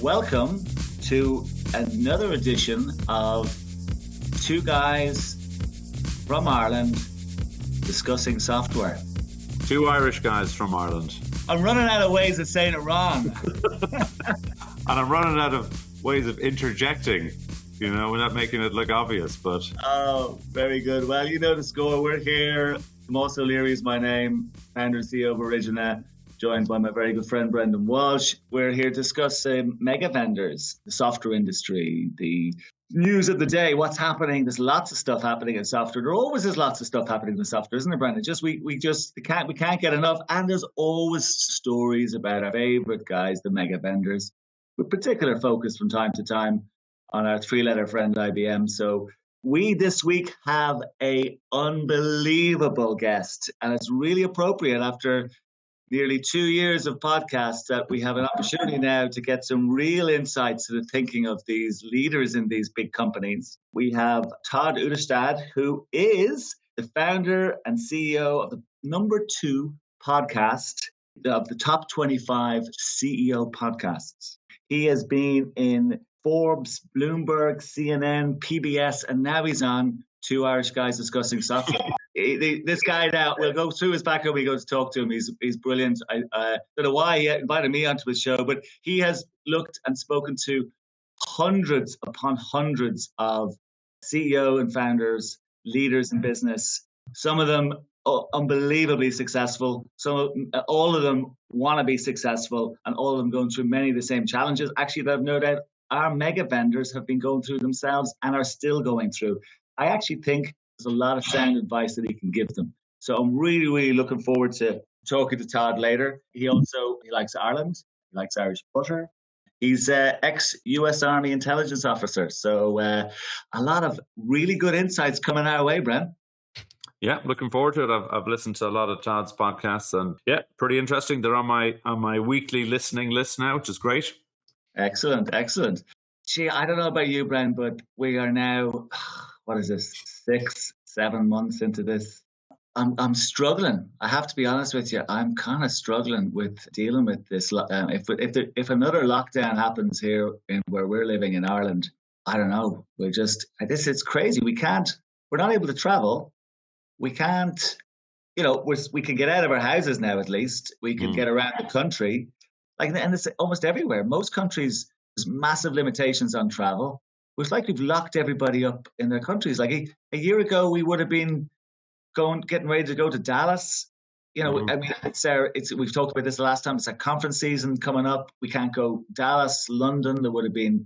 Welcome to another edition of Two Guys from Ireland discussing software. Two Irish guys from Ireland. I'm running out of ways of saying it wrong. And I'm running out of ways of interjecting, without making it look obvious. But Oh, very good. Well, you know the score. We're here. Tomas O'Leary is my name, founder and CEO of Origina, joined by my very good friend Brendan Walsh. We're here discussing mega vendors, the software industry, the news of the day, what's happening. There's lots of stuff happening in software. There always is lots of stuff happening in software, isn't there, Brendan? We can't get enough. And there's always stories about our favorite guys, the mega vendors, with particular focus from time to time on our three-letter friend IBM. So we this week have a unbelievable guest, and it's really appropriate after nearly 2 years of podcasts that we have an opportunity now to get some real insights to the thinking of these leaders in these big companies. We have Todd Uderstad, who is the founder and CEO of the #2 podcast of the top 25 CEO podcasts. He has been in Forbes, Bloomberg, CNN, PBS, and now he's on Two Irish Guys Discussing Software. This guy now, we'll go through his background. We go to talk to him. He's brilliant. I don't know why he invited me onto his show, but he has looked and spoken to hundreds upon hundreds of CEO and founders, leaders in business. Some of them unbelievably successful. All of them want to be successful, and all of them going through many of the same challenges. Actually, I've no doubt our mega vendors have been going through themselves and are still going through. I actually think there's a lot of sound advice that he can give them. So I'm really, really looking forward to talking to Todd later. He likes Ireland. He likes Irish butter. He's ex-US Army intelligence officer. So a lot of really good insights coming our way, Bren. yeah, looking forward to it. I've listened to a lot of Todd's podcasts, and yeah, pretty interesting. They're on my weekly listening list now, which is great. Excellent. Gee, I don't know about you, Bren, but we are now, what is this, 6-7 months into this. I'm struggling. I have to be honest with you. I'm kind of struggling with dealing with this. If another lockdown happens here where we're living in Ireland, I don't know. It's crazy. We're not able to travel. We can't, we can get out of our houses now, at least. We can get around the country. And it's almost everywhere. Most countries, there's massive limitations on travel. It's like we've locked everybody up in their countries. Like a year ago, we would have been getting ready to go to Dallas. I mean, we've talked about this the last time. It's a conference season coming up. We can't go Dallas, London. There would have been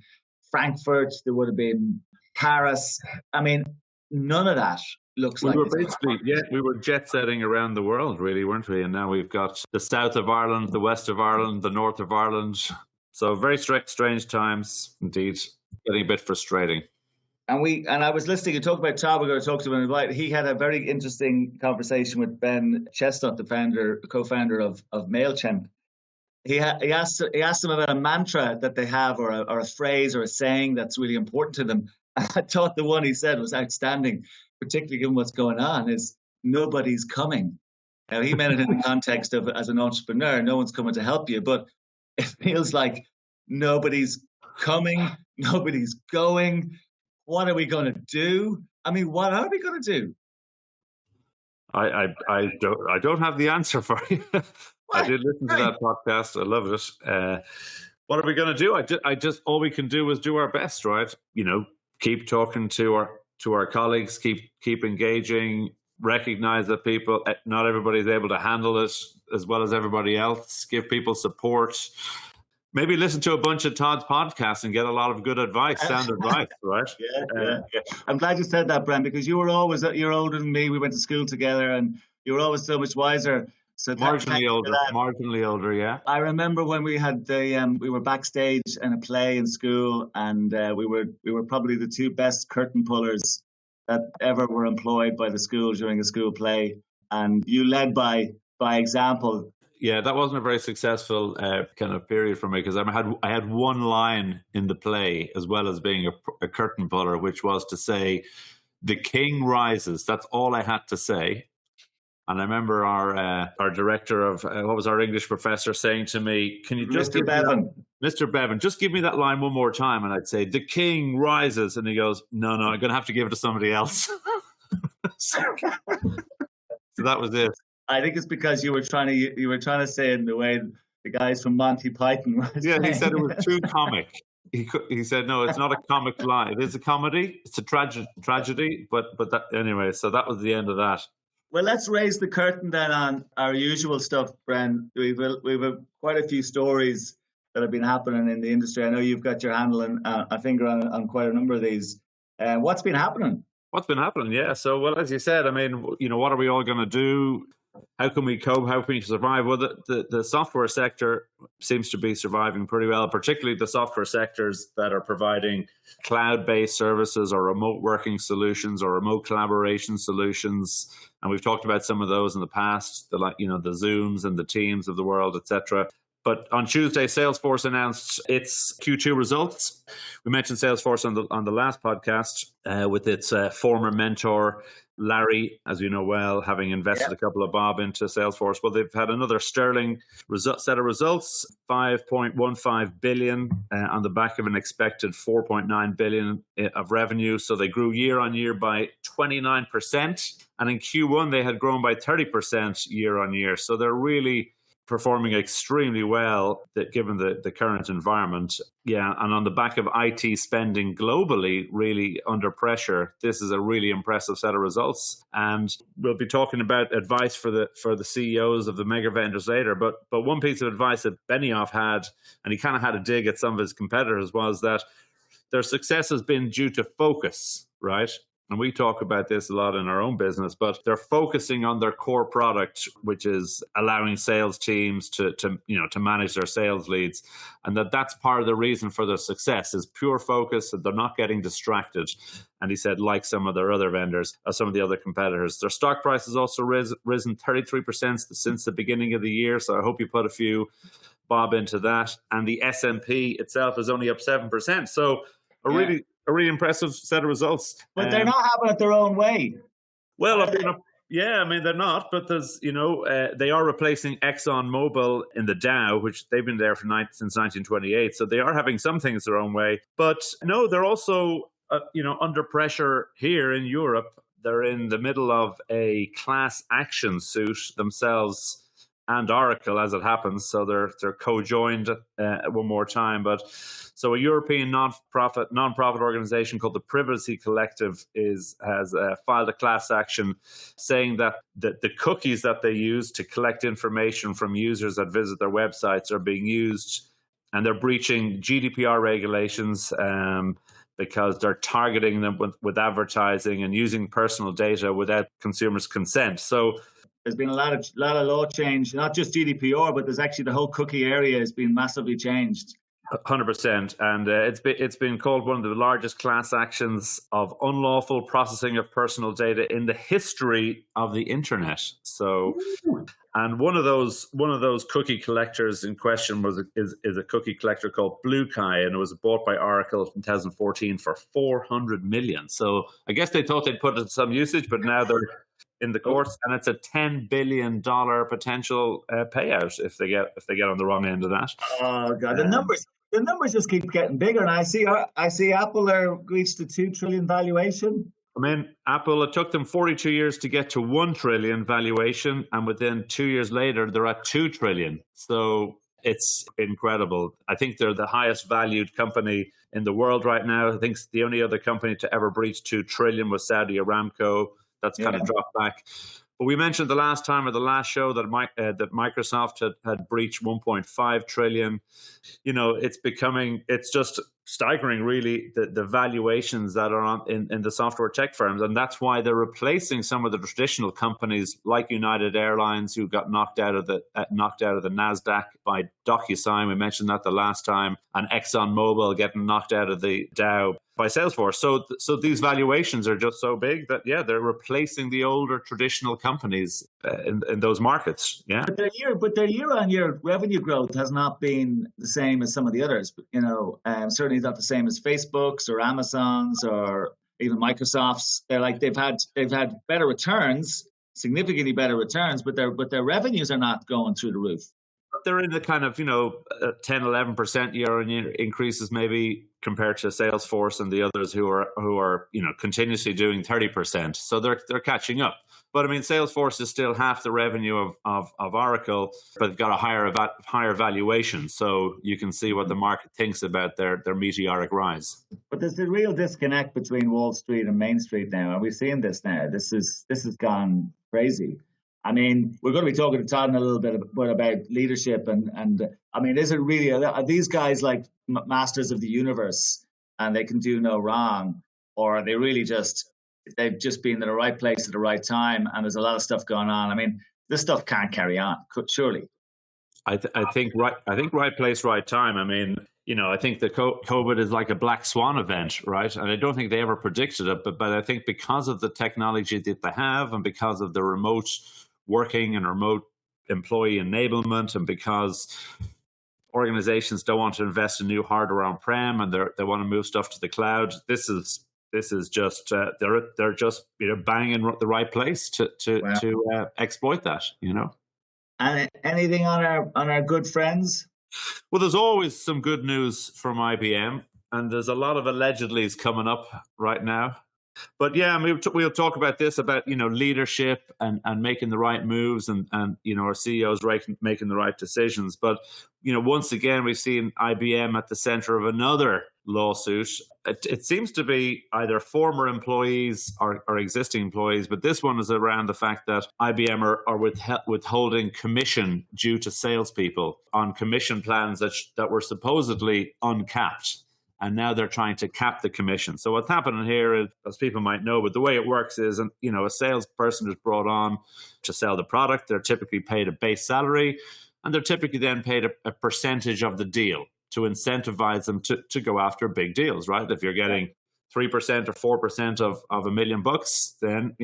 Frankfurt. There would have been Paris. I mean, none of that looks like. We were jet setting around the world, really, weren't we? And now we've got the south of Ireland, the west of Ireland, the north of Ireland. So very strange times indeed. Getting a bit frustrating. And I was listening, you talked about Todd, we're going to talk to him. He had a very interesting conversation with Ben Chestnut, the co-founder of MailChimp. He asked him about a mantra that they have, or a phrase or a saying that's really important to them. And I thought the one he said was outstanding, particularly given what's going on, is nobody's coming. Now, he meant it in the context of, as an entrepreneur, no one's coming to help you, but it feels like nobody's coming, nobody's going. What are we going to do? I mean, what are we going to do? I don't have the answer for you. I did listen to that podcast. I love it. What are we going to do? I just all we can do is do our best, right? Keep talking to our colleagues, keep engaging, recognize that not everybody's able to handle it as well as everybody else. Give people support. Maybe listen to a bunch of Todd's podcasts and get a lot of good advice, sound advice, right? Yeah. I'm glad you said that, Bren, because you're older than me. We went to school together, and you were always so much wiser. So marginally older, yeah. I remember when we had we were backstage in a play in school, and we were probably the two best curtain pullers that ever were employed by the school during a school play, and you led by example. Yeah, that wasn't a very successful kind of period for me, because I had one line in the play as well as being a curtain puller, which was to say, "The king rises." That's all I had to say. And I remember our director of, what was our English professor saying to me, can you just Mr. Bevan. Mr. Bevan, just give me that line one more time. And I'd say, the king rises. And he goes, no, I'm going to have to give it to somebody else. So that was it. I think it's because you were trying to say it in the way the guys from Monty Python were saying. He said it was too comic. He said, no, it's not a comic line. It is a comedy. It's a tragedy. But that, anyway, so that was the end of that. Well, let's raise the curtain then on our usual stuff, Bren. We've quite a few stories that have been happening in the industry. I know you've got your handle and a finger on quite a number of these. What's been happening? What's been happening? Yeah. So, well, as you said, I mean, what are we all going to do? How can we cope? How can we survive? Well, the software sector seems to be surviving pretty well, particularly the software sectors that are providing cloud-based services or remote working solutions or remote collaboration solutions. And we've talked about some of those in the past, the Zooms and the Teams of the world, etc. But on Tuesday, Salesforce announced its Q2 results. We mentioned Salesforce on the last podcast with its former mentor, Larry, as you know well, having invested a couple of bob into Salesforce. Well, they've had another sterling set of results, 5.15 billion on the back of an expected 4.9 billion of revenue. So they grew year on year by 29%. And in Q1, they had grown by 30% year on year. So they're really performing extremely well, given the current environment. Yeah, and on the back of IT spending globally really under pressure, this is a really impressive set of results. And we'll be talking about advice for the CEOs of the mega vendors later. But one piece of advice that Benioff had, and he kind of had a dig at some of his competitors, was that their success has been due to focus, right? And we talk about this a lot in our own business, but they're focusing on their core product, which is allowing sales teams to manage their sales leads. And that's part of the reason for their success is pure focus, and they're not getting distracted. And he said, like some of their other vendors, some of the other competitors, their stock price has also risen 33% since the beginning of the year. So I hope you put a few bob into that. And the S&P itself is only up 7%. So a really impressive set of results. But they're not having it their own way. Well, they're not. But there's, they are replacing ExxonMobil in the Dow, which they've been there since 1928. So they are having some things their own way. But no, they're also, under pressure here in Europe. They're in the middle of a class action suit themselves and Oracle, as it happens. So they're co-joined one more time. But so a European non-profit organization called the Privacy Collective has filed a class action saying that the cookies that they use to collect information from users that visit their websites are being used, and they're breaching GDPR regulations because they're targeting them with advertising and using personal data without consumers' consent. So there's been a lot of law change, not just GDPR, but there's actually the whole cookie area has been massively changed. 100%, and it's been called one of the largest class actions of unlawful processing of personal data in the history of the internet. So, and one of those cookie collectors in question is a cookie collector called BlueKai, and it was bought by Oracle in 2014 for $400 million. So I guess they thought they'd put it to some usage, but now they're in the courts, and it's a $10 billion potential payout if they get on the wrong end of that. Oh God, the numbers just keep getting bigger, and I see Apple reached a $2 trillion valuation. I mean, Apple, it took them 42 years to get to $1 trillion valuation, and within 2 years later, they're at $2 trillion. So it's incredible. I think they're the highest valued company in the world right now. I think the only other company to ever breach $2 trillion was Saudi Aramco. That's kind of dropped back. But we mentioned the last time or the last show that Microsoft had breached 1.5 trillion. It's just staggering, really, the valuations that are on in the software tech firms. And that's why they're replacing some of the traditional companies like United Airlines, who got knocked out of the NASDAQ by DocuSign. We mentioned that the last time. And ExxonMobil getting knocked out of the Dow by Salesforce. So these valuations are just so big that, they're replacing the older traditional companies in those markets. Yeah. But their year-on-year revenue growth has not been the same as some of the others. Certainly not the same as Facebook's or Amazon's or even Microsoft's. They've had better returns. significantly better returns, but their revenues are not going through the roof. They're in the kind of 10, 11% year-on-year increases maybe compared to Salesforce and the others who are continuously doing 30%. So they're catching up. But I mean, Salesforce is still half the revenue of Oracle, but they've got a higher valuation. So you can see what the market thinks about their meteoric rise. But there's a real disconnect between Wall Street and Main Street now, and we've seen this now. This has gone crazy. I mean, we're going to be talking to Todd in a little bit about leadership, and I mean, is it really, are these guys like masters of the universe and they can do no wrong, or are they really they've just been in the right place at the right time, and there's a lot of stuff going on? I mean, this stuff can't carry on, surely. I think right place, right time. I mean, I think the COVID is like a black swan event, right? And I don't think they ever predicted it, but I think because of the technology that they have and because of the remote working and remote employee enablement, and because organizations don't want to invest in new hardware on-prem and they want to move stuff to the cloud, this is just they're just banging the right place to exploit that. And anything on our good friends? Well, there's always some good news from IBM, and there's a lot of allegedlys coming up right now. But yeah, I mean, we'll talk about this, about leadership and making the right moves, and our CEOs making the right decisions. But once again, we've seen IBM at the center of another lawsuit. It seems to be either former employees or existing employees, but this one is around the fact that IBM are withholding commission due to salespeople on commission plans that were supposedly uncapped. And now they're trying to cap the commission. So what's happening here is, as people might know, but the way it works is, a salesperson is brought on to sell the product. They're typically paid a base salary, and they're typically then paid a percentage of the deal to incentivize them to go after big deals, right? If you're getting 3% or 4% of $1 million, then,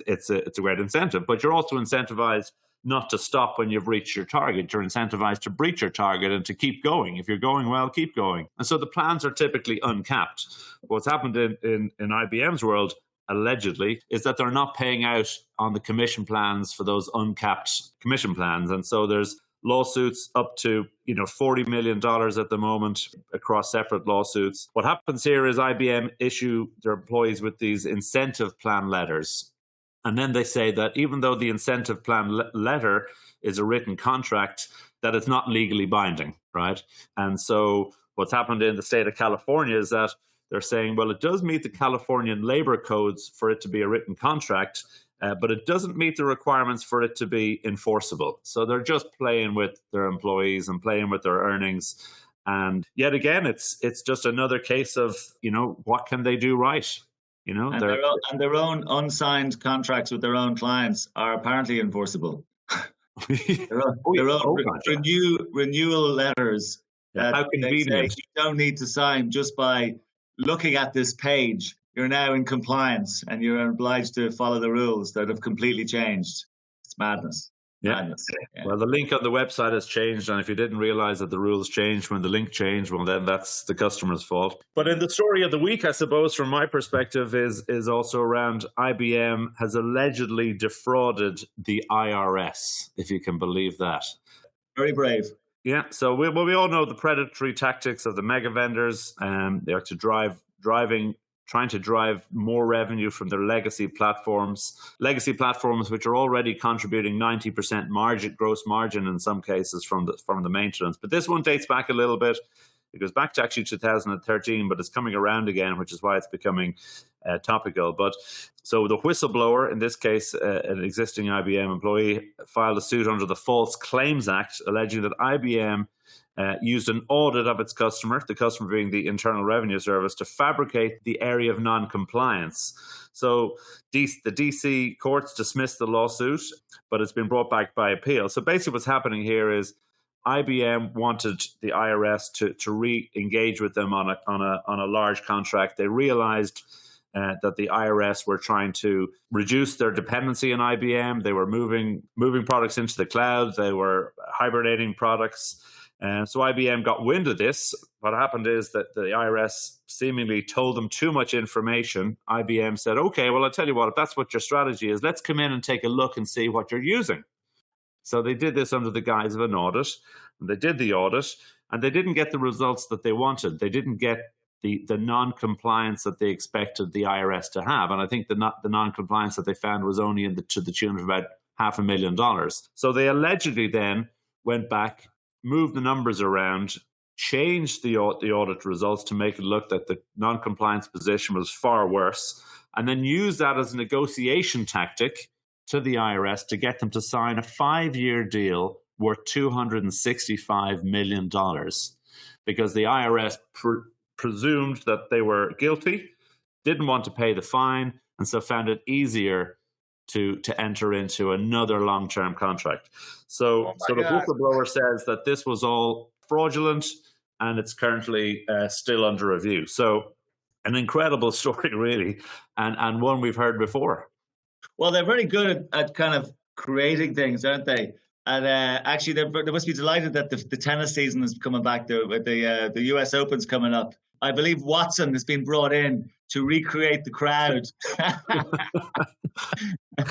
it's a great incentive. But you're also incentivized not to stop when you've reached your target. You're incentivized to breach your target and to keep going. If you're going well, keep going. And so the plans are typically uncapped. What's happened in IBM's world, allegedly, is that they're not paying out on the commission plans for those uncapped commission plans. And so there's lawsuits up to $40 million at the moment across separate lawsuits. What happens here is IBM issue their employees with these incentive plan letters. And then they say that even though the incentive plan letter is a written contract, that it's not legally binding, right? And so what's happened in the state of California is that they're saying, well, it does meet the Californian labor codes for it to be a written contract, but it doesn't meet the requirements for it to be enforceable. So they're just playing with their employees and playing with their earnings. And yet again, it's just another case of, what can they do right? And their own unsigned contracts with their own clients are apparently enforceable. their own renewal letters that how convenient. they say you don't need to sign just by looking at this page. You're now in compliance and you're obliged to follow the rules that have completely changed. It's madness. Yeah. Well, the link on the website has changed, and if you didn't realize that the rules changed when the link changed, well, then that's the customer's fault. But in the story of the week, I suppose, from my perspective, is also around IBM has allegedly defrauded the IRS, if you can believe that. Very brave. Yeah. So we all know the predatory tactics of the mega vendors. They're trying to drive more revenue from their legacy platforms which are already contributing 90% gross margin in some cases from the maintenance. But this one dates back a little bit. It goes back to actually 2013, but it's coming around again, which is why it's becoming topical. But so the whistleblower, in this case, an existing IBM employee, filed a suit under the False Claims Act, alleging that IBM used an audit of its customer, the customer being the Internal Revenue Service, to fabricate the area of non-compliance. So the DC courts dismissed the lawsuit, but it's been brought back by appeal. So basically what's happening here is IBM wanted the IRS to re-engage with them on a large contract. They realized that the IRS were trying to reduce their dependency on IBM. They were moving products into the cloud. They were hibernating products. So IBM got wind of this. What happened is that the IRS seemingly told them too much information. IBM said, okay, well, I'll tell you what, if that's what your strategy is, let's come in and take a look and see what you're using. So they did this under the guise of an audit. And they did the audit, and they didn't get the results that they wanted. They didn't get the non-compliance that they expected the IRS to have. And I think the non-compliance that they found was only to the tune of about $500,000. So they allegedly then went back, moved the numbers around, changed the audit results to make it look that the non-compliance position was far worse, and then used that as a negotiation tactic to the IRS to get them to sign a 5-year deal worth $265 million, because the IRS presumed that they were guilty, didn't want to pay the fine, and so found it easier to enter into another long-term contract. So the whistleblower says that this was all fraudulent, and it's currently still under review. So an incredible story, really, and one we've heard before. Well, they're very good at kind of creating things, aren't they? And actually, they must be delighted that the tennis season is coming back. The US Open's coming up. I believe Watson has been brought in to recreate the crowd. I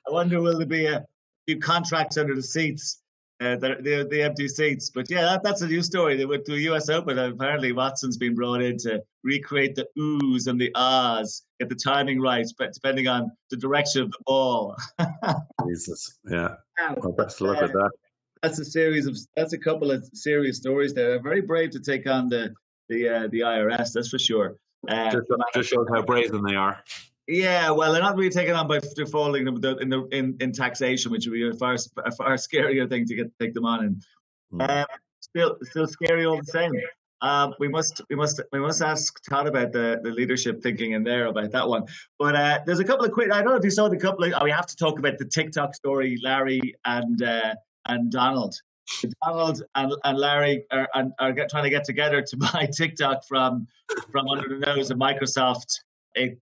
wonder, will there be a few contracts under the seats, the empty seats? But yeah, that's a new story. They went to a US Open, and apparently Watson's been brought in to recreate the oohs and the ahs, get the timing right, but depending on the direction of the ball. Jesus, yeah. Well, best look at that. That's a couple of serious stories there. They're very brave to take on the IRS, that's for sure. Just shows how brazen they are. Yeah, well, they're not really taken on by defaulting them in taxation, which would be a far scarier thing to take them on. And still scary all the same. We must ask Todd about the leadership thinking in there about that one. But there's a couple of quick. I don't know if you saw the couple of. We have to talk about the TikTok story, Larry and Donald. Donald and Larry are trying to get together to buy TikTok from under the nose of Microsoft. It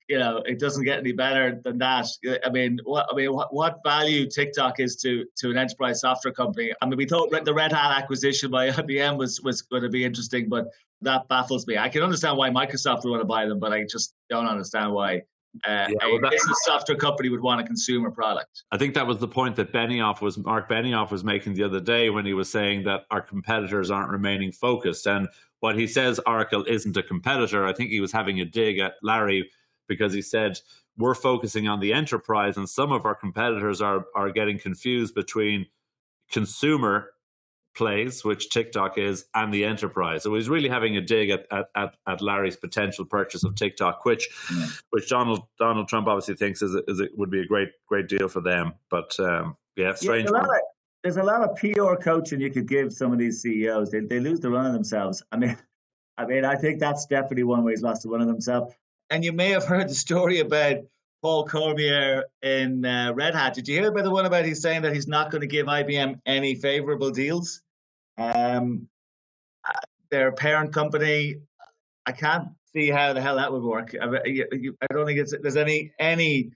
doesn't get any better than that. I mean, what value TikTok is to an enterprise software company. I mean, we thought the Red Hat acquisition by IBM was going to be interesting, but that baffles me. I can understand why Microsoft would want to buy them, but I just don't understand why a business software company would want a consumer product. I think that was the point that Mark Benioff was making the other day when he was saying that our competitors aren't remaining focused. And what he says, Oracle isn't a competitor. I think he was having a dig at Larry, because he said we're focusing on the enterprise, and some of our competitors are getting confused between consumer plays, which TikTok is, and the enterprise. So he's really having a dig at Larry's potential purchase of TikTok, which Donald Trump obviously thinks would be a great deal for them. But strange. There's a lot of PR coaching you could give some of these CEOs. They lose the run of themselves. I mean, I think that's definitely one way he's lost the run of themselves. And you may have heard the story about Paul Cormier in Red Hat. Did you hear about the one about he's saying that he's not going to give IBM any favorable deals? Their parent company, I can't see how the hell that would work. I don't think there's any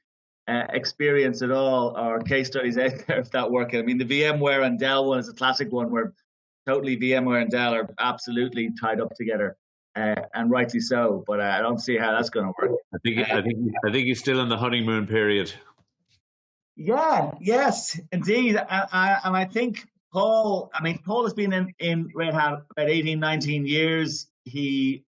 experience at all or case studies out there of that working. I mean, the VMware and Dell one is a classic one where totally VMware and Dell are absolutely tied up together. And rightly so, but I don't see how that's going to work. I think he's still in the honeymoon period. Yeah, yes, indeed, and I think Paul has been in Red Hat about 18, 19 years. He's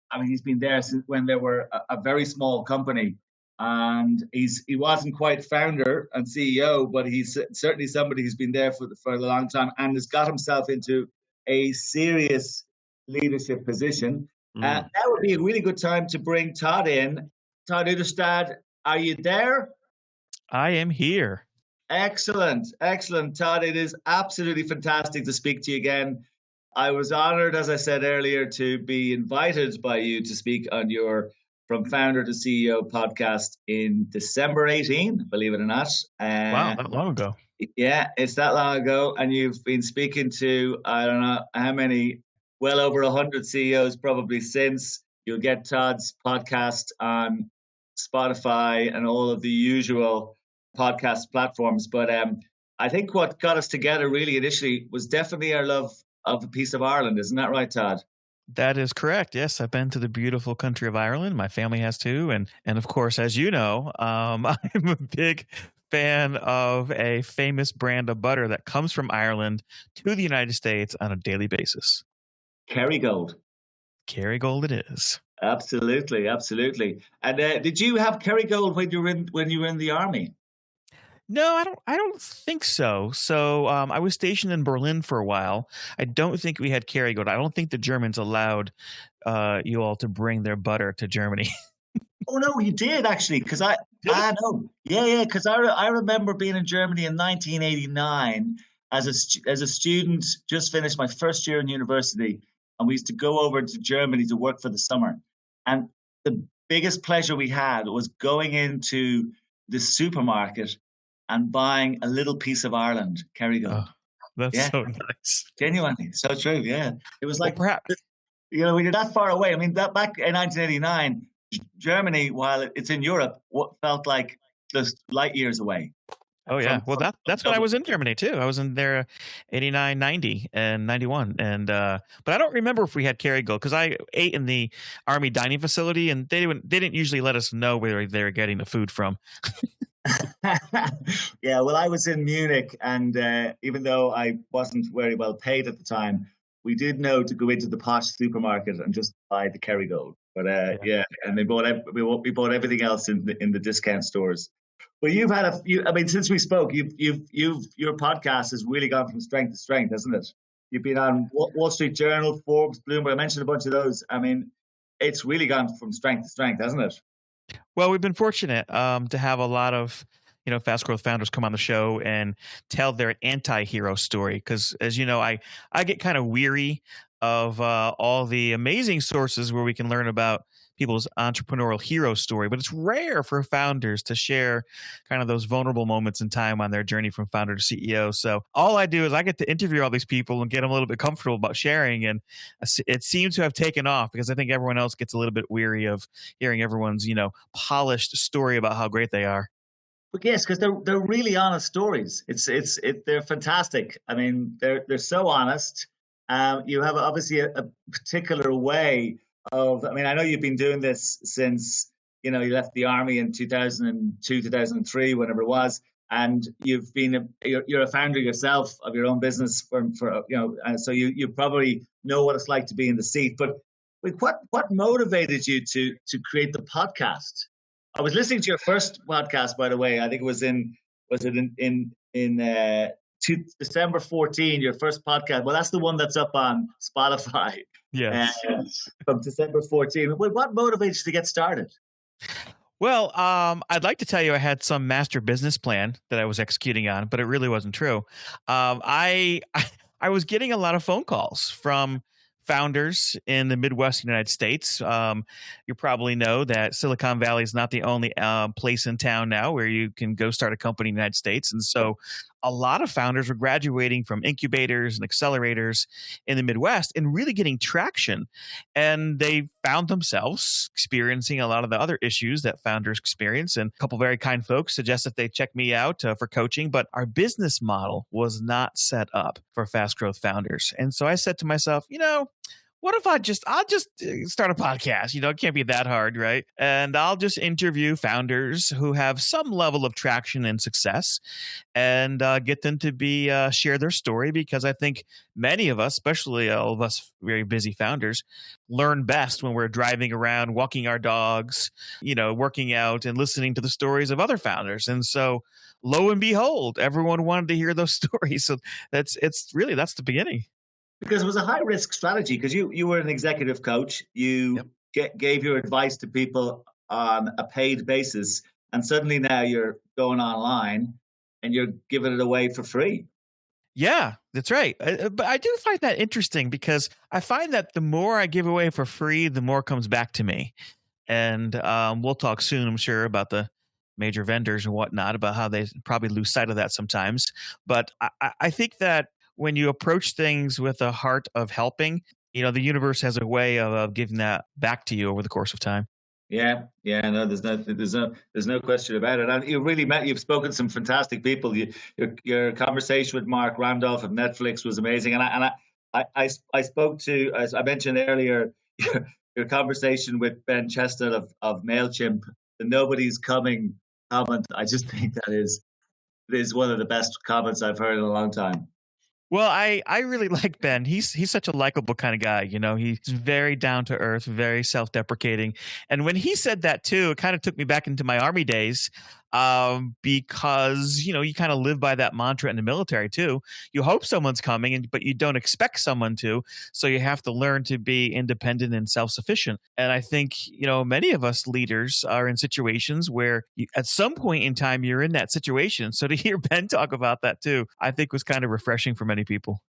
been there since when they were a very small company, and he wasn't quite founder and CEO, but he's certainly somebody who's been there for a long time and has got himself into a serious leadership position. That would be a really good time to bring Todd in. Todd Uderstad, are you there? I am here. Excellent. Todd, it is absolutely fantastic to speak to you again. I was honored, as I said earlier, to be invited by you to speak on your From Founder to CEO podcast in December 18, believe it or not. Wow, that long ago. Yeah, it's that long ago. And you've been speaking to, I don't know how many, well over 100 CEOs probably since. You'll get Todd's podcast on Spotify and all of the usual podcast platforms. But I think what got us together really initially was definitely our love of a piece of Ireland. Isn't that right, Todd? That is correct. Yes, I've been to the beautiful country of Ireland. My family has too, and of course, as you know, I'm a big fan of a famous brand of butter that comes from Ireland to the United States on a daily basis. Kerrygold. Kerrygold, it is. Absolutely, absolutely. And did you have Kerrygold when you were in the army? No, I don't think so. So I was stationed in Berlin for a while. I don't think we had Kerrygold. I don't think the Germans allowed you all to bring their butter to Germany. Oh no, you did actually, because I know, yeah, because I remember being in Germany in 1989 as a student, just finished my first year in university, and we used to go over to Germany to work for the summer, and the biggest pleasure we had was going into the supermarket and buying a little piece of Ireland, Kerrygold. Oh, that's Yeah, so nice. genuinely, so true. Yeah, it was Well, like, perhaps. when you're that far away. I mean, that back in 1989, Germany, while it's in Europe, what felt like just light years away. Oh yeah. Well, that's when I Dublin. was in Germany too. I was in there 89, 90, and 91. And but I don't remember if we had Kerrygold because I ate in the army dining facility and they didn't usually let us know where they were getting the food from. Yeah, well, I was in Munich, and even though I wasn't very well paid at the time, we did know to go into the posh supermarket and just buy the Kerrygold. But yeah, and we bought everything else in the discount stores. Well, you've had I mean, since we spoke, your podcast has really gone from strength to strength, hasn't it? You've been on Wall Street Journal, Forbes, Bloomberg. I mentioned a bunch of those. I mean, it's really gone from strength to strength, hasn't it? Well, we've been fortunate to have a lot of fast growth founders come on the show and tell their anti-hero story. Because as you know, I get kind of weary of all the amazing sources where we can learn about people's entrepreneurial hero story, but it's rare for founders to share kind of those vulnerable moments in time on their journey from founder to CEO. So all I do is I get to interview all these people and get them a little bit comfortable about sharing. And it seems to have taken off because I think everyone else gets a little bit weary of hearing everyone's, polished story about how great they are. But yes, because they're really honest stories. They're fantastic. I mean, they're so honest. You have obviously a particular way of. I mean, I know you've been doing this since you left the army in 2002, 2003, whenever it was, and you're a founder yourself of your own business for so you probably know what it's like to be in the seat. But what motivated you to create the podcast? I was listening to your first podcast, by the way. I think it was in December 14, your first podcast. Well, that's the one that's up on Spotify. Yes. From December 14. What motivates you to get started? Well, I'd like to tell you I had some master business plan that I was executing on, but it really wasn't true. I was getting a lot of phone calls from founders in the Midwest United States. You probably know that Silicon Valley is not the only place in town now where you can go start a company in the United States. And so a lot of founders were graduating from incubators and accelerators in the Midwest and really getting traction. And they found themselves experiencing a lot of the other issues that founders experience. And a couple very kind folks suggested they check me out for coaching, but our business model was not set up for fast growth founders. And so I said to myself, what if I'll just start a podcast? It can't be that hard, right? And I'll just interview founders who have some level of traction and success and get them to share their story, because I think many of us, especially all of us very busy founders, learn best when we're driving around, walking our dogs, working out and listening to the stories of other founders. And so lo and behold, everyone wanted to hear those stories. So that's the beginning. Because it was a high risk strategy, because you were an executive coach. You gave your advice to people on a paid basis, and suddenly now you're going online and you're giving it away for free. Yeah, that's right. But I do find that interesting, because I find that the more I give away for free, the more comes back to me. And we'll talk soon, I'm sure, about the major vendors and whatnot, about how they probably lose sight of that sometimes. But I think that when you approach things with a heart of helping, the universe has a way of giving that back to you over the course of time. Yeah, no, there's no question about it. And you've spoken to some fantastic people. Your conversation with Mark Randolph of Netflix was amazing, and I spoke to, as I mentioned earlier, your conversation with Ben Chestnut of MailChimp, the nobody's coming comment. I just think that is one of the best comments I've heard in a long time. Well, I really like Ben. He's such a likable kind of guy. He's very down to earth, very self-deprecating. And when he said that too, it kind of took me back into my army days, because you kind of live by that mantra in the military too. You hope someone's coming, but you don't expect someone to. So you have to learn to be independent and self-sufficient. And I think many of us leaders are in situations where at some point in time you're in that situation. So to hear Ben talk about that too, I think was kind of refreshing for many people.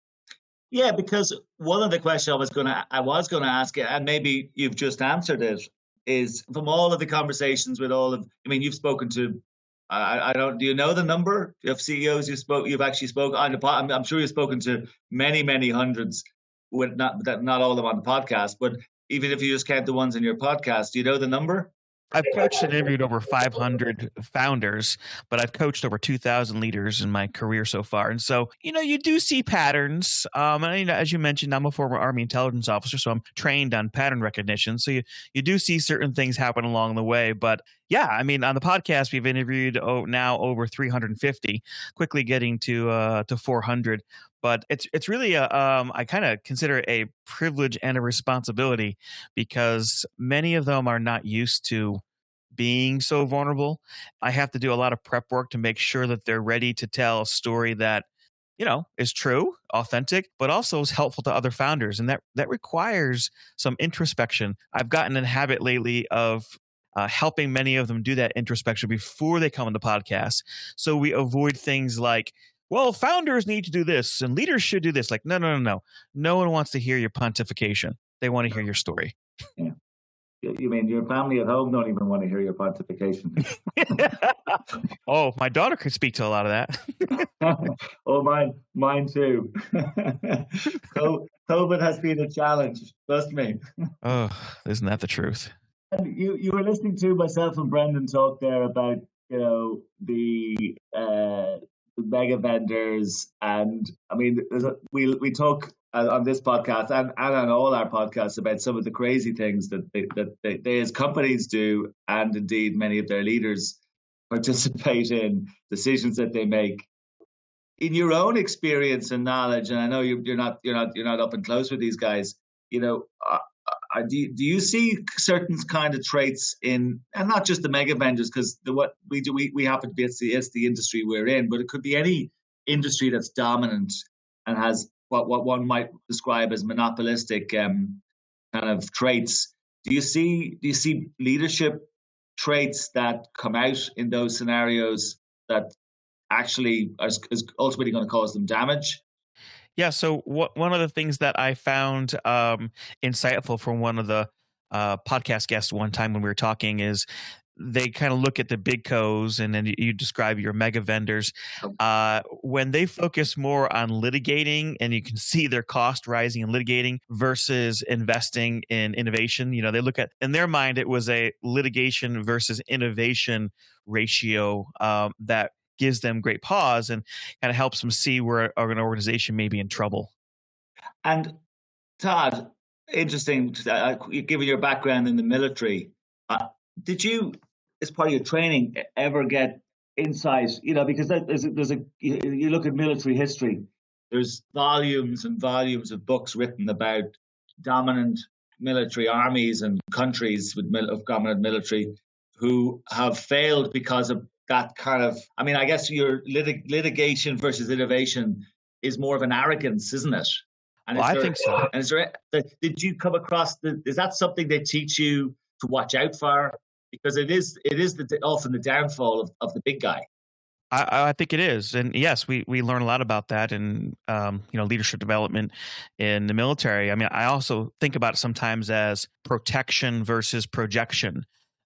Yeah, because one of the questions I was gonna ask you, and maybe you've just answered it, is from all of the conversations with all of. I mean, you've spoken to. I don't. Do you know the number of CEOs you've actually spoken on the pod? I'm sure you've spoken to many hundreds. With not all of them on the podcast, but even if you just count the ones in your podcast, do you know the number? I've coached and interviewed over 500 founders, but I've coached over 2,000 leaders in my career so far. And so, you do see patterns. And as you mentioned, I'm a former Army intelligence officer, so I'm trained on pattern recognition. So you do see certain things happen along the way. But yeah, I mean, on the podcast, we've interviewed now over 350, quickly getting to 400. But it's really I kind of consider it a privilege and a responsibility, because many of them are not used to being so vulnerable. I have to do a lot of prep work to make sure that they're ready to tell a story that is true, authentic, but also is helpful to other founders, and that requires some introspection. I've gotten in a habit lately of helping many of them do that introspection before they come on the podcast, so we avoid things like, well, founders need to do this and leaders should do this. Like, no. No one wants to hear your pontification. They want to hear your story. Yeah. You mean your family at home don't even want to hear your pontification? Oh, my daughter could speak to a lot of that. Oh, mine too. COVID has been a challenge. Trust me. Oh, isn't that the truth? And you were listening to myself and Brendan talk there about the mega vendors, and I mean we talk on this podcast and on all our podcasts about some of the crazy things that they as companies do, and indeed many of their leaders participate in decisions that they make. In your own experience and knowledge, and I know you're not up and close with these guys, do you see certain kind of traits in, and not just the mega vendors, because what we do, we happen to be, it's the industry we're in, but it could be any industry that's dominant and has what one might describe as monopolistic kind of traits. Do you see leadership traits that come out in those scenarios that actually is ultimately going to cause them damage? Yeah. So one of the things that I found insightful from one of the podcast guests one time when we were talking is they kind of look at the big co's, and then you describe your mega vendors. When they focus more on litigating, and you can see their cost rising in litigating versus investing in innovation, they look at, in their mind, it was a litigation versus innovation ratio that gives them great pause and kind of helps them see where an organization may be in trouble. And Todd, interesting, given your background in the military, did you, as part of your training, ever get insight? Because you look at military history, there's volumes and volumes of books written about dominant military armies and countries of dominant military who have failed because of that kind of, I mean, I guess your litigation versus innovation is more of an arrogance, isn't it? And I think so. And did you come across is that something they teach you to watch out for? Because it is often the downfall of the big guy. I think it is. And yes, we learn a lot about that in leadership development in the military. I mean, I also think about it sometimes as protection versus projection.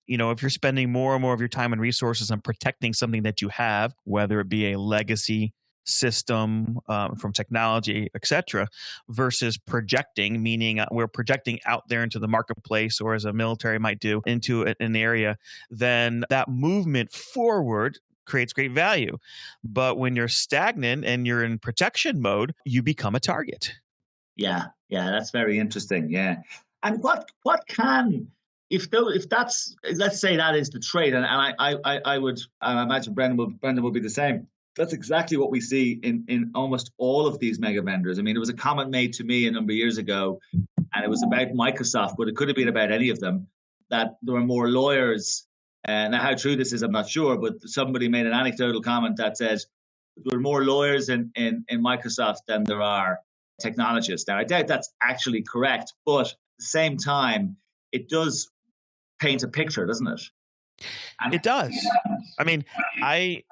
If you're spending more and more of your time and resources on protecting something that you have, whether it be a legacy system from technology, et cetera, versus projecting, meaning we're projecting out there into the marketplace, or as a military might do, into an area, then that movement forward creates great value. But when you're stagnant and you're in protection mode, you become a target. Yeah, yeah, that's very interesting. Yeah, and what can if that's, let's say that is the trait, and I would, I imagine Brendan will be the same. That's exactly what we see in almost all of these mega vendors. I mean, it was a comment made to me a number of years ago, and it was about Microsoft, but it could have been about any of them. That there were more lawyers. Now, how true this is, I'm not sure, but somebody made an anecdotal comment that said there are more lawyers in Microsoft than there are technologists. Now, I doubt that's actually correct, but at the same time, it does paint a picture, doesn't it? And It does. I mean, I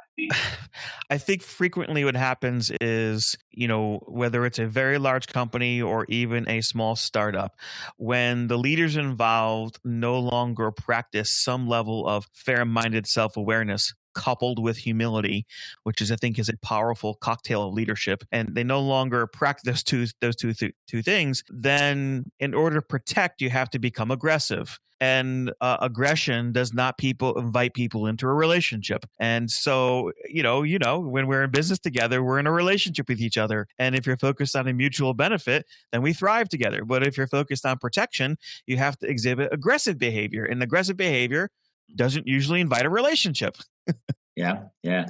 I think frequently what happens is, whether it's a very large company or even a small startup, when the leaders involved no longer practice some level of fair-minded self-awareness coupled with humility, which is, I think, is a powerful cocktail of leadership, and they no longer practice those two things, then in order to protect, you have to become aggressive. And aggression does not invite people into a relationship. And so, when we're in business together, we're in a relationship with each other. And if you're focused on a mutual benefit, then we thrive together. But if you're focused on protection, you have to exhibit aggressive behavior. And aggressive behavior doesn't usually invite a relationship. yeah, yeah.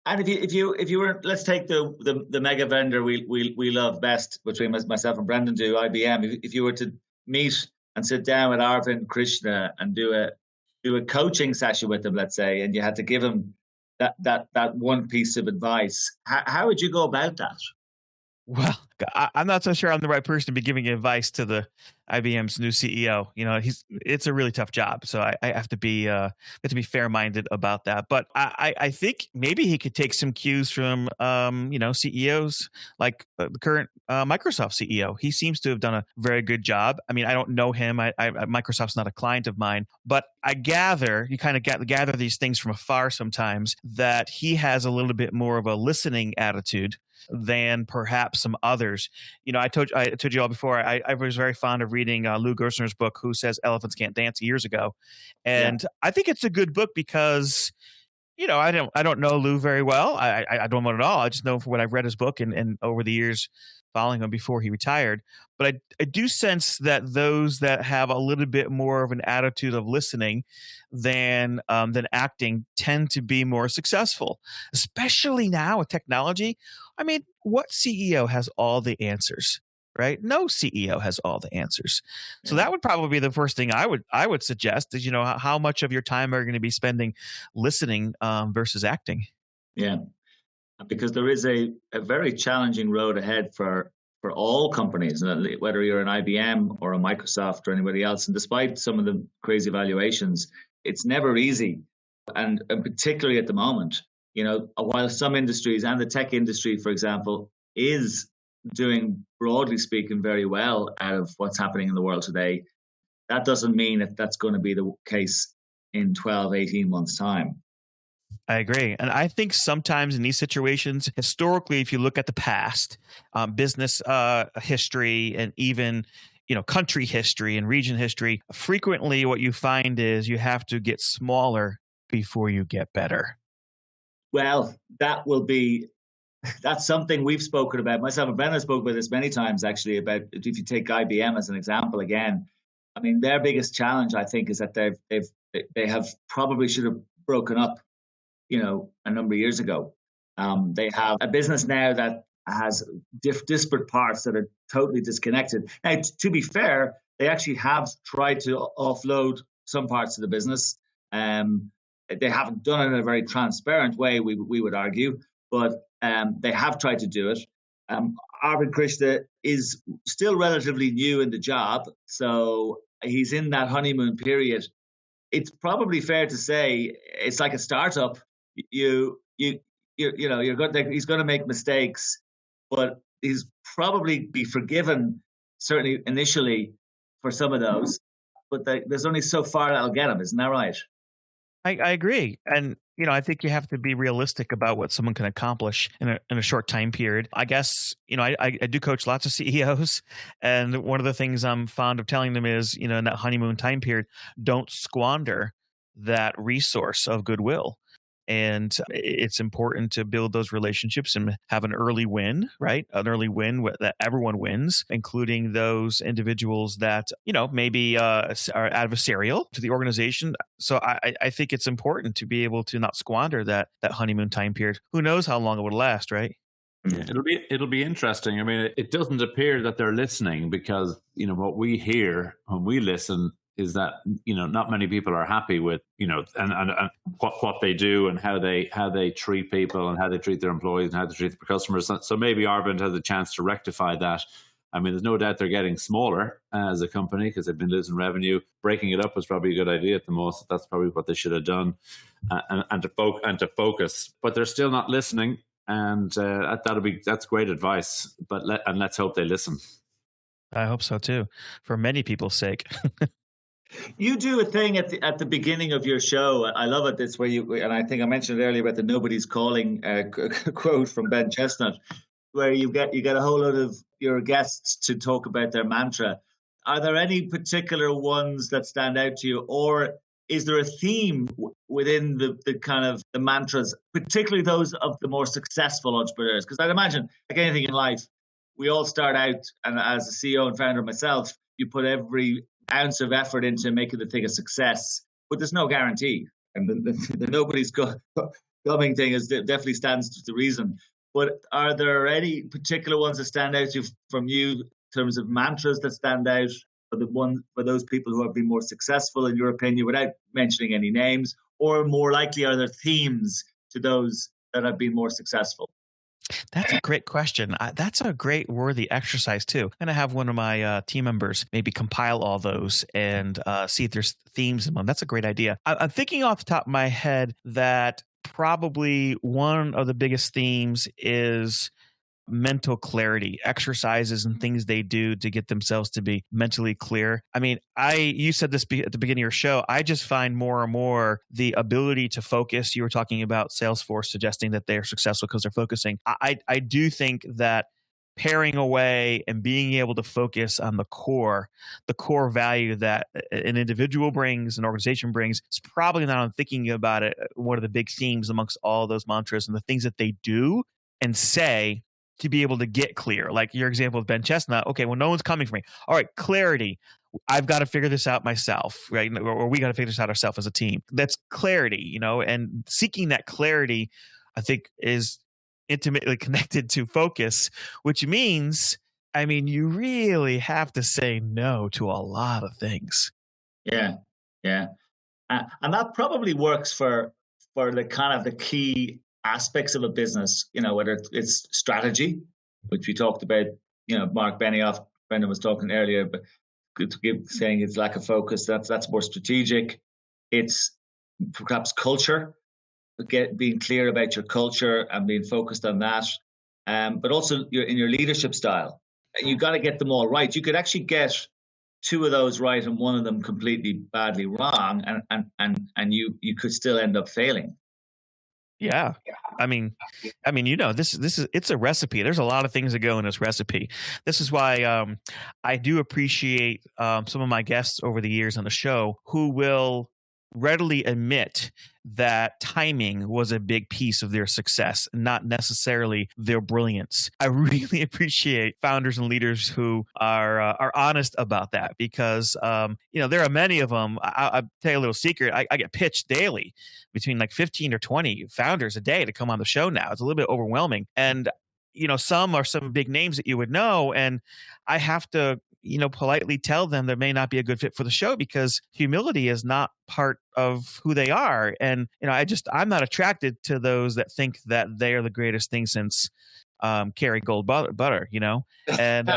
And if you were, let's take the mega vendor we love best between myself and Brendan, do IBM. If you were to meet and sit down with Arvind Krishna and do a coaching session with him, let's say, and you had to give him that one piece of advice, how would you go about that? Well, I'm not so sure I'm the right person to be giving advice to the IBM's new CEO. It's a really tough job, so I have to be fair-minded about that. But I think maybe he could take some cues from CEOs like the current Microsoft CEO. He seems to have done a very good job. I mean, I don't know him. Microsoft's not a client of mine, but I gather you kind of gather these things from afar sometimes, that he has a little bit more of a listening attitude than perhaps some others. I told you all before, I was very fond of reading Lou Gerstner's book, Who Says Elephants Can't Dance, years ago. And yeah, I think it's a good book because, I don't know Lou very well. I don't know him at all. I just know from what I've read his book and over the years following him before he retired. But I do sense that those that have a little bit more of an attitude of listening than acting tend to be more successful, especially now with technology. I mean, what CEO has all the answers, right? No CEO has all the answers. So that would probably be the first thing I would suggest is, how much of your time are you going to be spending listening versus acting? Yeah, because there is a very challenging road ahead for all companies, whether you're an IBM or a Microsoft or anybody else. And despite some of the crazy valuations, it's never easy. And particularly at the moment, while some industries, and the tech industry, for example, is doing, broadly speaking, very well out of what's happening in the world today, that doesn't mean that that's going to be the case in 12, 18 months' time. I agree. And I think sometimes in these situations, historically, if you look at the past, business history, and even country history and region history, frequently what you find is you have to get smaller before you get better. Well, that's something we've spoken about. Myself and Brendan spoke about this many times, actually, about if you take IBM as an example again. I mean, their biggest challenge, I think, is that they have probably should have broken up, a number of years ago. They have a business now that has disparate parts that are totally disconnected. Now, to be fair, they actually have tried to offload some parts of the business. They haven't done it in a very transparent way, we would argue, but they have tried to do it. Arvind Krishna is still relatively new in the job, so he's in that honeymoon period. It's probably fair to say it's like a startup. He's going to make mistakes, but he's probably be forgiven, certainly initially, for some of those. But there's only so far that'll get him, isn't that right? I agree. And, I think you have to be realistic about what someone can accomplish in a short time period. I guess, I do coach lots of CEOs. And one of the things I'm fond of telling them is, in that honeymoon time period, don't squander that resource of goodwill. And it's important to build those relationships and have an early win, right? An early win that everyone wins, including those individuals that, maybe are adversarial to the organization. So I think it's important to be able to not squander that honeymoon time period. Who knows how long it would last, right? Yeah, it'll be interesting. I mean, it doesn't appear that they're listening, because what we hear when we listen is that not many people are happy with and what they do and how they treat people and how they treat their employees and how they treat their customers. So maybe Arbent has a chance to rectify that. I mean, there's no doubt they're getting smaller as a company because they've been losing revenue. Breaking it up was probably a good idea at the most. That's probably what they should have done, and to focus. But they're still not listening, and that's great advice. But let's hope they listen. I hope so too, for many people's sake. You do a thing at the beginning of your show. I love it. It's where and I think I mentioned it earlier about the "nobody's calling" quote from Ben Chestnut, where you get a whole lot of your guests to talk about their mantra. Are there any particular ones that stand out to you, or is there a theme within the kind of the mantras, particularly those of the more successful entrepreneurs? Because I'd imagine, like anything in life, we all start out, and as a CEO and founder myself, you put every ounce of effort into making the thing a success, but there's no guarantee. And the nobody's coming thing definitely stands to reason. But are there any particular ones that stand out from you in terms of mantras that stand out for those people who have been more successful, in your opinion, without mentioning any names? Or more likely, are there themes to those that have been more successful? That's a great question. That's a great worthy exercise too. I'm gonna have one of my team members maybe compile all those and see if there's themes in them. That's a great idea. I'm thinking off the top of my head that probably one of the biggest themes is mental clarity, exercises and things they do to get themselves to be mentally clear. I mean, you said this at the beginning of your show. I just find more and more the ability to focus. You were talking about Salesforce suggesting that they're successful because they're focusing. I do think that paring away and being able to focus on the core value that an individual brings, an organization brings, is probably not, I'm thinking about it, one of the big themes amongst all those mantras and the things that they do and say to be able to get clear. Like your example of Ben Chestnut. Okay, well, no one's coming for me. All right, clarity. I've got to figure this out myself, right? Or we got to figure this out ourselves as a team. That's clarity, and seeking that clarity, I think, is intimately connected to focus, which means, you really have to say no to a lot of things. Yeah. And that probably works for the kind of the key aspects of a business, whether it's strategy, which we talked about, Mark Benioff, Brendan was talking earlier, but saying it's lack of focus, that's more strategic. It's perhaps culture, being clear about your culture and being focused on that. But also in your leadership style, you got to get them all right. You could actually get two of those right and one of them completely badly wrong, and you could still end up failing. Yeah. This is, it's a recipe. There's a lot of things that go in this recipe. This is why I do appreciate some of my guests over the years on the show who will readily admit that timing was a big piece of their success, not necessarily their brilliance. I really appreciate founders and leaders who are honest about that, because there are many of them. I'll tell you a little secret. I get pitched daily between like 15 or 20 founders a day to come on the show now. It's a little bit overwhelming. And some are some big names that you would know, and I have to politely tell them there may not be a good fit for the show because humility is not part of who they are. And, I'm not attracted to those that think that they are the greatest thing since Kerrygold butter, and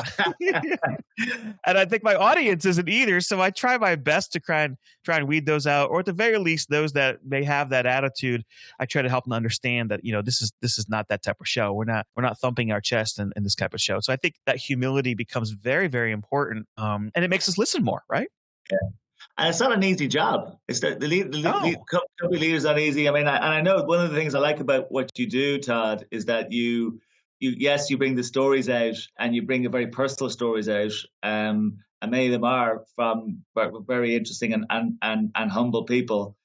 and I think my audience isn't either. So I try my best to try and weed those out, or at the very least, those that may have that attitude, I try to help them understand that, this is not that type of show. We're not thumping our chest in this type of show. So I think that humility becomes very, very important. And it makes us listen more, right? Yeah. And it's not an easy job. It's the company leader is not easy. I know one of the things I like about what you do, Todd, is that you bring the stories out, and you bring the very personal stories out. And many of them are from very interesting and humble people.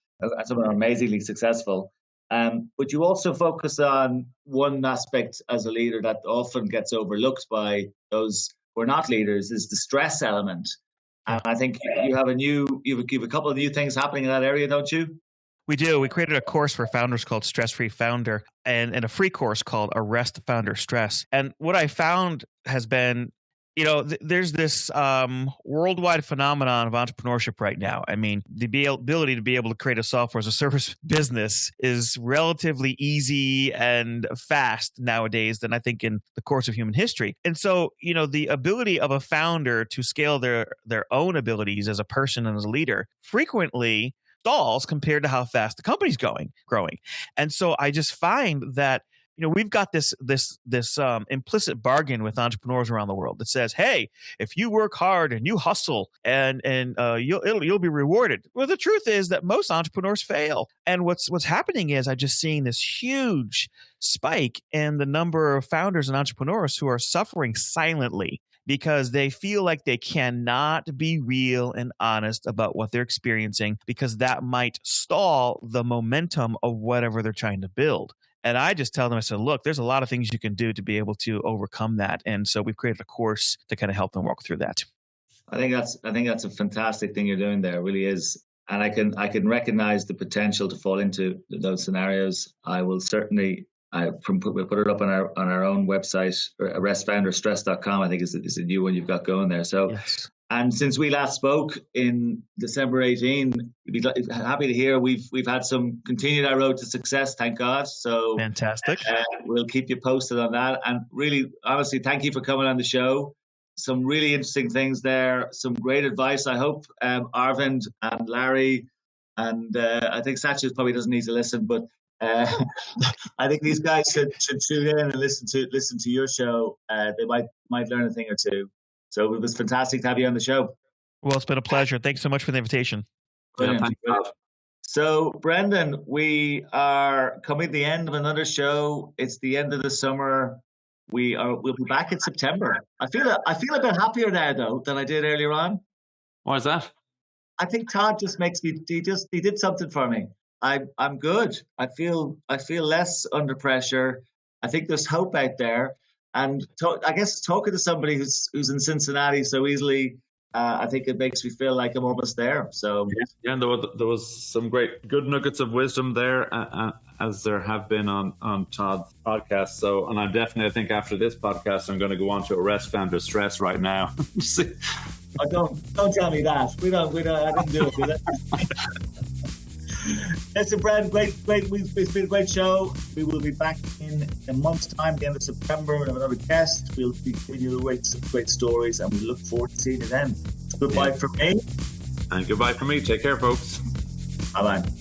Some are amazingly successful. But you also focus on one aspect as a leader that often gets overlooked by those who are not leaders, is the stress element. And I think you have a couple of new things happening in that area, don't you? We do. We created a course for founders called Stress Free Founder, and a free course called Arrest Founder Stress. And what I found has been, there's this worldwide phenomenon of entrepreneurship right now. I mean, the ability to be able to create a software as a service business is relatively easy and fast nowadays than I think in the course of human history. And so, the ability of a founder to scale their own abilities as a person and as a leader frequently stalls compared to how fast the company's growing. And so I just find that we've got this implicit bargain with entrepreneurs around the world that says, hey, if you work hard and you hustle and you'll be rewarded. Well, the truth is that most entrepreneurs fail. And what's happening is I'm just seeing this huge spike in the number of founders and entrepreneurs who are suffering silently because they feel like they cannot be real and honest about what they're experiencing because that might stall the momentum of whatever they're trying to build. And I just tell them, I said, look, there's a lot of things you can do to be able to overcome that. And so we've created a course to kind of help them walk through that. I think that's a fantastic thing you're doing there. It really is. And I can recognize the potential to fall into those scenarios. I will certainly we'll put it up on our own website, arrestfounderstress.com. I think is a new one you've got going there. So, yes. And since we last spoke in December 18, you'd be happy to hear we've continued our road to success, thank God. So fantastic. We'll keep you posted on that. And really, honestly, thank you for coming on the show. Some really interesting things there. Some great advice. I hope Arvind and Larry and I think Satchel probably doesn't need to listen, but I think these guys should tune in and listen to your show. They might learn a thing or two. So it was fantastic to have you on the show. Well, it's been a pleasure. Thanks so much for the invitation. Brilliant. So, Brendan, we are coming to the end of another show. It's the end of the summer. We'll be back in September. I feel a bit happier now though than I did earlier on. Why is that? I think Todd just makes me. He did something for me. I'm good. I feel less under pressure. I think there's hope out there. And I guess talking to somebody who's in Cincinnati so easily, I think it makes me feel like I'm almost there. So yeah, and there was some good nuggets of wisdom there, as there have been on Todd's podcast. So, and I think after this podcast, I'm going to go on to Arrest Founder Stress right now. Oh, don't tell me that. We don't. I didn't do it. Listen, Brad, great. It's been a great show. We will be back in a month's time, the end of September. We'll have another guest. We'll be giving you some great stories, and we look forward to seeing you then. Goodbye from me. And goodbye from me. Take care, folks. Bye-bye.